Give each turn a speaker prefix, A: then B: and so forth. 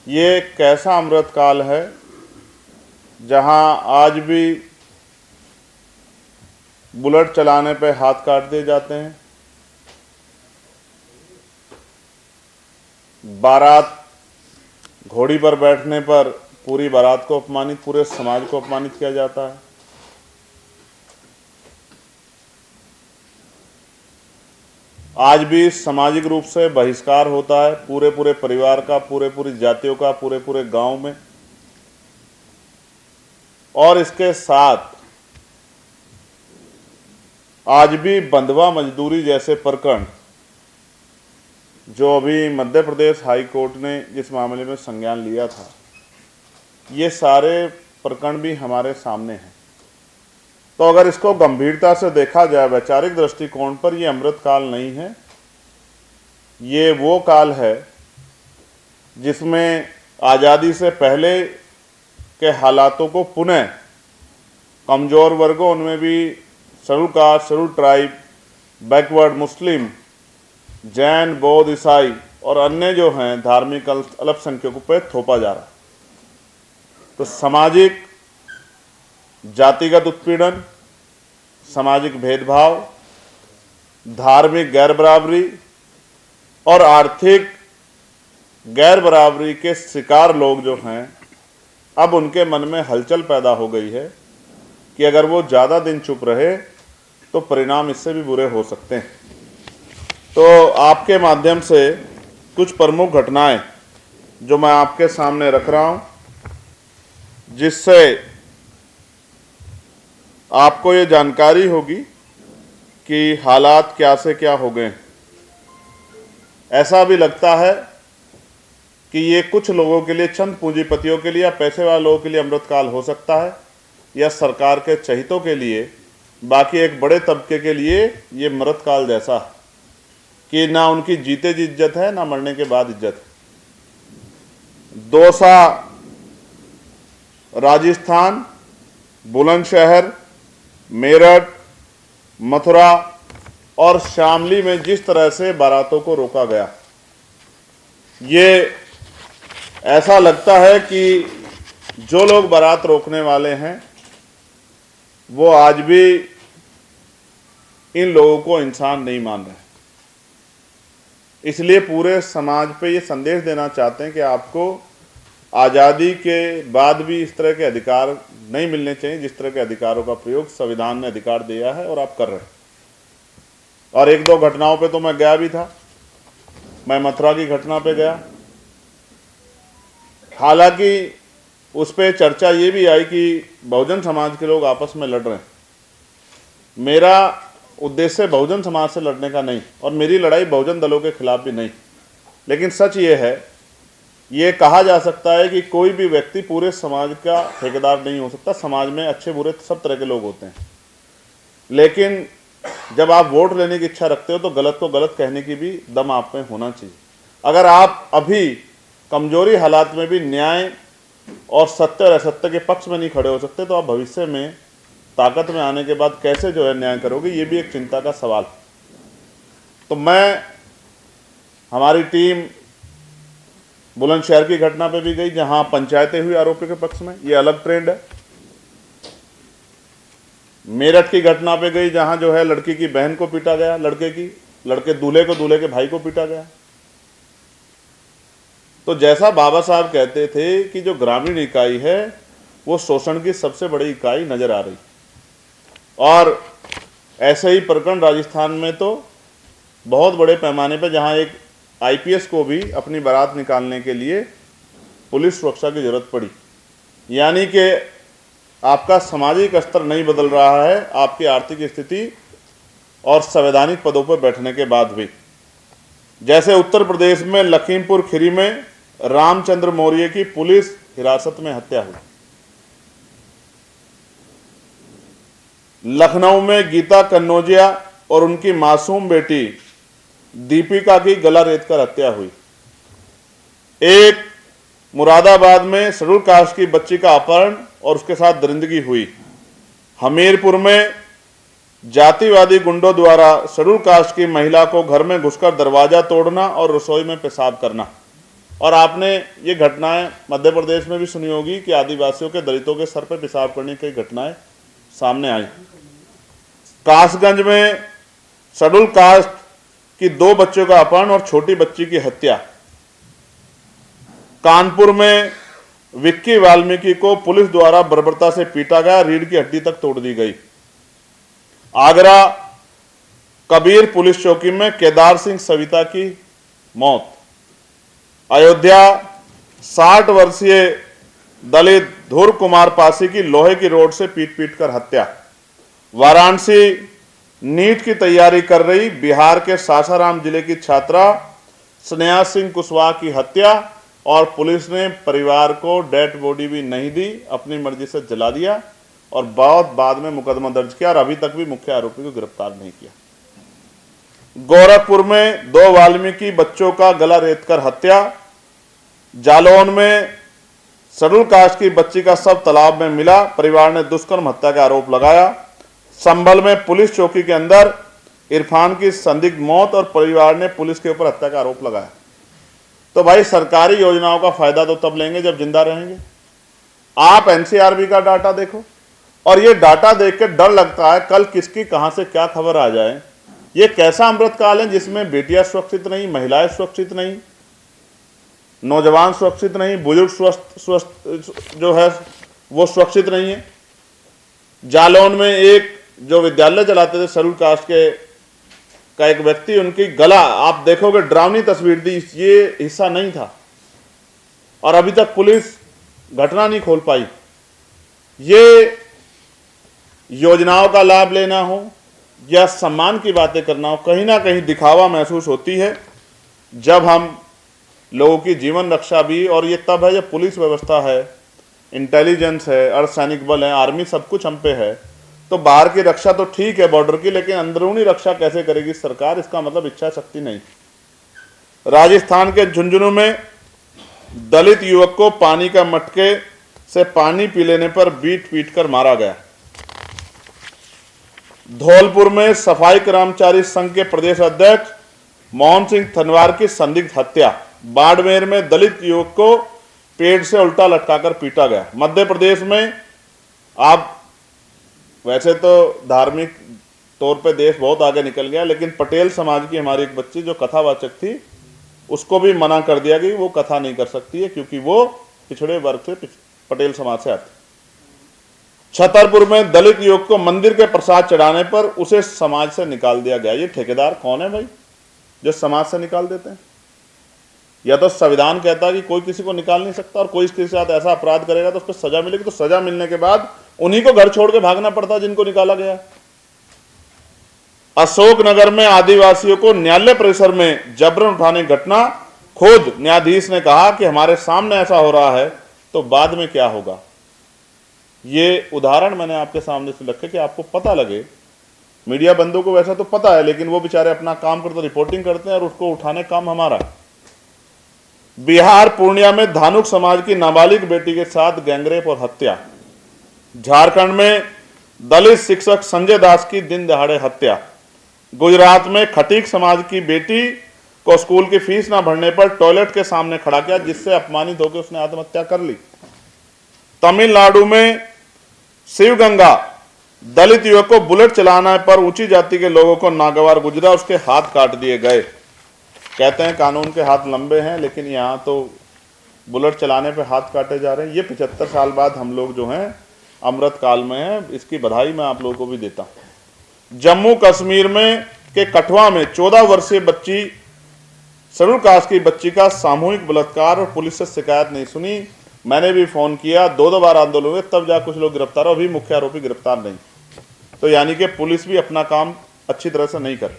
A: ये कैसा अमृत काल है जहां आज भी बुलेट चलाने पे हाथ काट दिए जाते हैं, बारात घोड़ी पर बैठने पर पूरी बारात को अपमानित, पूरे समाज को अपमानित किया जाता है। आज भी सामाजिक रूप से बहिष्कार होता है पूरे परिवार का, पूरी जातियों का, पूरे गांव में। और इसके साथ आज भी बंधुआ मजदूरी जैसे प्रकरण, जो अभी मध्य प्रदेश हाई कोर्ट ने जिस मामले में संज्ञान लिया था, ये सारे प्रकरण भी हमारे सामने हैं। तो अगर इसको गंभीरता से देखा जाए वैचारिक दृष्टिकोण पर, ये अमृत काल नहीं है, ये वो काल है जिसमें आज़ादी से पहले के हालातों को पुनः कमज़ोर वर्गों, उनमें भी schedule caste, schedule tribe, backward Muslim, Jain, बौद्ध, ईसाई और अन्य जो हैं धार्मिक अल्पसंख्यकों पर थोपा जा रहा है। तो सामाजिक जातिगत उत्पीड़न, सामाजिक भेदभाव, धार्मिक गैर बराबरी और आर्थिक गैर बराबरी के शिकार लोग जो हैं, अब उनके मन में हलचल पैदा हो गई है कि अगर वो ज़्यादा दिन चुप रहे तो परिणाम इससे भी बुरे हो सकते हैं। तो आपके माध्यम से कुछ प्रमुख घटनाएं जो मैं आपके सामने रख रहा हूं, जिससे आपको ये जानकारी होगी कि हालात क्या से क्या हो गए। ऐसा भी लगता है कि ये कुछ लोगों के लिए, चंद पूंजीपतियों के लिए या पैसे वाले लोगों के लिए अमृतकाल हो सकता है, या सरकार के चहितों के लिए, बाकी एक बड़े तबके के लिए ये मृतकाल जैसा है कि ना उनकी जीते जी इज्जत है, ना मरने के बाद इज्जत है। दौसा, राजस्थान, बुलंदशहर, मेरठ, मथुरा और शामली में जिस तरह से बारातों को रोका गया, ये ऐसा लगता है कि जो लोग बारात रोकने वाले हैं वो आज भी इन लोगों को इंसान नहीं मान रहे। इसलिए पूरे समाज पे ये संदेश देना चाहते हैं कि आपको आज़ादी के बाद भी इस तरह के अधिकार नहीं मिलने चाहिए, जिस तरह के अधिकारों का प्रयोग संविधान ने अधिकार दिया है और आप कर रहे हैं। और एक दो घटनाओं पे तो मैं गया भी था। मैं मथुरा की घटना पे गया, हालांकि उस पर चर्चा ये भी आई कि बहुजन समाज के लोग आपस में लड़ रहे हैं। मेरा उद्देश्य बहुजन समाज से लड़ने का नहीं, और मेरी लड़ाई बहुजन दलों के खिलाफ भी नहीं। लेकिन सच ये है, ये कहा जा सकता है कि कोई भी व्यक्ति पूरे समाज का ठेकेदार नहीं हो सकता। समाज में अच्छे बुरे सब तरह के लोग होते हैं, लेकिन जब आप वोट लेने की इच्छा रखते हो तो गलत को गलत कहने की भी दम आप में होना चाहिए। अगर आप अभी कमजोरी हालात में भी न्याय और सत्य और असत्य के पक्ष में नहीं खड़े हो सकते, तो आप भविष्य में ताकत में आने के बाद कैसे जो है न्याय करोगे, ये भी एक चिंता का सवाल। तो हमारी टीम बुलंदशहर की घटना पे भी गई, जहां पंचायतें हुई आरोपी के पक्ष में, ये अलग ट्रेंड है। मेरठ की घटना पे गई, जहां जो है लड़की की बहन को पीटा गया, लड़के दूल्हे को दूल्हे के भाई को पीटा गया। तो जैसा बाबा साहब कहते थे कि जो ग्रामीण इकाई है वो शोषण की सबसे बड़ी इकाई नजर आ रही, और ऐसे ही प्रकरण राजस्थान में तो बहुत बड़े पैमाने पर, जहां एक आईपीएस को भी अपनी बारात निकालने के लिए पुलिस सुरक्षा की जरूरत पड़ी। यानी कि आपका सामाजिक स्तर नहीं बदल रहा है, आपकी आर्थिक स्थिति और संवैधानिक पदों पर बैठने के बाद भी। जैसे उत्तर प्रदेश में लखीमपुर खीरी में रामचंद्र मौर्य की पुलिस हिरासत में हत्या हुई, लखनऊ में गीता कन्नौजिया और उनकी मासूम बेटी दीपिका की गला रेतकर हत्या हुई, एक मुरादाबाद में शेड्यूल कास्ट की बच्ची का अपहरण और उसके साथ दरिंदगी हुई, हमीरपुर में जातिवादी गुंडों द्वारा शेड्यूल कास्ट की महिला को घर में घुसकर दरवाजा तोड़ना और रसोई में पेशाब करना, और आपने ये घटनाएं मध्य प्रदेश में भी सुनी होगी कि आदिवासियों के, दलितों के सर पर पेशाब करने की घटनाएं सामने आई। कासगंज में शेड्यूल कास्ट की 2 बच्चों का अपहरण और छोटी बच्ची की हत्या। कानपुर में विक्की वाल्मीकि को पुलिस द्वारा बर्बरता से पीटा गया, रीढ़ की हड्डी तक तोड़ दी गई। आगरा कबीर पुलिस चौकी में केदार सिंह सविता की मौत। अयोध्या 60 वर्षीय दलित धुर कुमार पासी की लोहे की रोड से पीट पीट कर हत्या। वाराणसी नीट की तैयारी कर रही बिहार के सासाराम जिले की छात्रा स्नेहा सिंह कुशवाहा की हत्या और पुलिस ने परिवार को डेड बॉडी भी नहीं दी, अपनी मर्जी से जला दिया और बहुत बाद में मुकदमा दर्ज किया और अभी तक भी मुख्य आरोपी को गिरफ्तार नहीं किया। गोरखपुर में 2 वाल्मीकि बच्चों का गला रेतकर हत्या। जालौन में शेड्यूल कास्ट की बच्ची का शव तालाब में मिला, परिवार ने दुष्कर्म हत्या का आरोप लगाया। संभल में पुलिस चौकी के अंदर इरफान की संदिग्ध मौत और परिवार ने पुलिस के ऊपर हत्या का आरोप लगाया। तो भाई सरकारी योजनाओं का फायदा तो तब लेंगे जब जिंदा रहेंगे। आप एनसीआरबी का डाटा देखो और ये डाटा देख के डर लगता है कल किसकी कहां से क्या खबर आ जाए। ये कैसा अमृतकाल है जिसमें बेटियां सुरक्षित नहीं, महिलाएं सुरक्षित नहीं, नौजवान सुरक्षित नहीं, बुजुर्ग स्वस्थ जो है वो सुरक्षित नहीं है। जालौन में एक जो विद्यालय चलाते थे शेड्यूल कास्ट के का एक व्यक्ति, उनकी गला आप देखोगे डरावनी तस्वीर दी, ये हिस्सा नहीं था और अभी तक पुलिस घटना नहीं खोल पाई। ये योजनाओं का लाभ लेना हो या सम्मान की बातें करना हो, कहीं ना कहीं दिखावा महसूस होती है जब हम लोगों की जीवन रक्षा भी, और ये तब है जब पुलिस व्यवस्था है, इंटेलिजेंस है, अर्धसैनिक बल है, आर्मी सब कुछ हम पे है। तो बाहर की रक्षा तो ठीक है बॉर्डर की, लेकिन अंदरूनी रक्षा कैसे करेगी सरकार, इसका मतलब इच्छा शक्ति नहीं। राजस्थान के झुंझुनू में दलित युवक को पानी का मटके से पानी पी लेने पर बीट पीट कर मारा गया। धौलपुर में सफाई कर्मचारी संघ के प्रदेश अध्यक्ष मोहन सिंह थनवार की संदिग्ध हत्या। बाड़मेर में दलित युवक को पेड़ से उल्टा लटकाकर पीटा गया। मध्य प्रदेश में आप वैसे तो धार्मिक तौर पे देश बहुत आगे निकल गया, लेकिन पटेल समाज की हमारी एक बच्ची जो कथावाचक थी उसको भी मना कर दिया कि वो कथा नहीं कर सकती है क्योंकि वो पिछड़े वर्ग से पटेल समाज से आती। छतरपुर में दलित युवक को मंदिर के प्रसाद चढ़ाने पर उसे समाज से निकाल दिया गया। ये ठेकेदार कौन है भाई जो समाज से निकाल देते हैं? या तो संविधान कहता है कि कोई किसी को निकाल नहीं सकता और कोई इसके साथ ऐसा अपराध करेगा तो उसको सजा मिलेगी, तो सजा मिलने के बाद उन्हीं को घर छोड़ के भागना पड़ता जिनको निकाला गया। अशोकनगर में आदिवासियों को न्यायालय परिसर में जबरन उठाने की घटना। खुद न्यायाधीश ने कहा कि हमारे सामने ऐसा हो रहा है तो बाद में क्या होगा। ये उदाहरण मैंने आपके सामने से रखे कि आपको पता लगे। मीडिया बंदों को वैसा तो पता है, लेकिन वो बेचारे अपना काम करते, रिपोर्टिंग करते हैं और उसको उठाने काम हमारा है। बिहार पूर्णिया में धानुक समाज की नाबालिग बेटी के साथ गैंगरेप और हत्या। झारखंड में दलित शिक्षक संजय दास की दिन दहाड़े हत्या। गुजरात में खटीक समाज की बेटी को स्कूल की फीस ना भरने पर टॉयलेट के सामने खड़ा किया, जिससे अपमानित होकर उसने आत्महत्या कर ली। तमिलनाडु में शिवगंगा दलित युवक को बुलेट चलाने पर ऊंची जाति के लोगों को नागवार गुजरा, उसके हाथ काट दिए गए। कहते हैं कानून के हाथ लंबे हैं, लेकिन यहाँ तो बुलेट चलाने पे हाथ काटे जा रहे हैं। ये 75 साल बाद हम लोग जो हैं अमृत काल में हैं, इसकी बधाई मैं आप लोगों को भी देता हूँ। जम्मू कश्मीर में के कठुआ में 14 वर्षीय बच्ची शेड्यूल कास्ट की बच्ची का सामूहिक बलात्कार और पुलिस से शिकायत नहीं सुनी। मैंने भी फोन किया, 2 बार आंदोलन हुए, तब जा कुछ लोग गिरफ्तार, अभी मुख्य आरोपी गिरफ्तार नहीं। तो यानी कि पुलिस भी अपना काम अच्छी तरह से नहीं कर